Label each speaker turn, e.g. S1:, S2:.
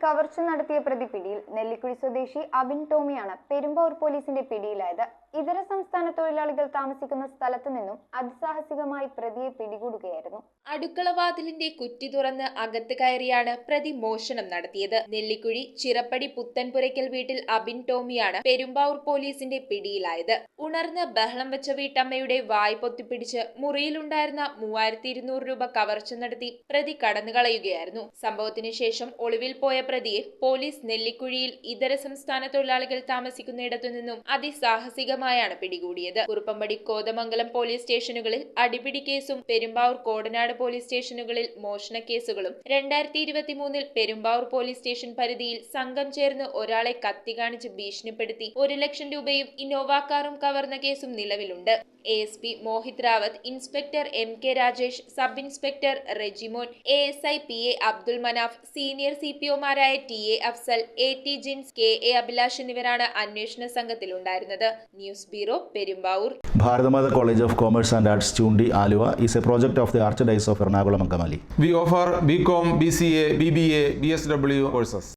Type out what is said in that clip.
S1: കവർച്ച നടത്തിയ പ്രതി പിടിയിൽ. നെല്ലിക്കുഴി സ്വദേശി അബിൻ ടോമിയാണ് പെരുമ്പാവൂർ പോലീസിന്റെ പിടിയിലായത്. ഇതര സംസ്ഥാന തൊഴിലാളികൾ താമസിക്കുന്ന സ്ഥലത്തു നിന്നും അതിസാഹസികമായി പ്രതിയെ പിടികൂടുകയായിരുന്നു.
S2: അടുക്കളവാതിലിന്റെ കുറ്റി തുറന്ന് അകത്ത് കയറിയാണ് പ്രതി മോഷണം നടത്തിയത്. നെല്ലിക്കുഴി ചിറപ്പടി പുത്തൻപുരയ്ക്കൽ വീട്ടിൽ അബിൻ ടോമിയാണ് പെരുമ്പാവൂർ പോലീസിന്റെ പിടിയിലായത്. ഉണർന്ന് ബഹളം വെച്ച വീട്ടമ്മയുടെ വായ് പൊത്തിപ്പിടിച്ച് മുറിയിലുണ്ടായിരുന്ന 3200 രൂപ കവർച്ച നടത്തി പ്രതി കടന്നുകളയുകയായിരുന്നു. സംഭവത്തിന് ശേഷം ഒളിവിൽ പോയ പ്രതിയെ പോലീസ് നെല്ലിക്കുഴിയിൽ ഇതര സംസ്ഥാന തൊഴിലാളികൾ താമസിക്കുന്നിടത്തു നിന്നും അതിസാഹസികമായാണ് പിടികൂടിയത്. കുറുപ്പമ്പടി കോതമംഗലം പോലീസ് സ്റ്റേഷനുകളിൽ അടിപിടി കേസും പെരുമ്പാവൂർ കോടനാട് പോലീസ് സ്റ്റേഷനുകളിൽ മോഷണ കേസുകളും 2023 പെരുമ്പാവൂർ പോലീസ് സ്റ്റേഷൻ പരിധിയിൽ സംഘം ചേർന്ന് ഒരാളെ കത്തി കാണിച്ച് ഭീഷണിപ്പെടുത്തി 1 ലക്ഷം രൂപയും ഇന്നോവ കാറും കവർന്ന കേസും നിലവിലുണ്ട്. ASP Mohit Rawat, inspector MK Rajesh, sub inspector Rejimon, ASI PA Abdul Manaf, senior CPOമാരായ TA Afsal, AT Jins, KA Abhilash എന്നിവരാണ് അന്വേഷണ സംഘത്തിലുണ്ടായിരുന്നത്. News bureau, Perumbavoor.
S3: Bharathamata College of Commerce and Arts, Chundi, Aluva is a project of the Archdiocese of Ernakulam and Angamali.
S4: We offer BCom, BCA, BBA, BSW courses.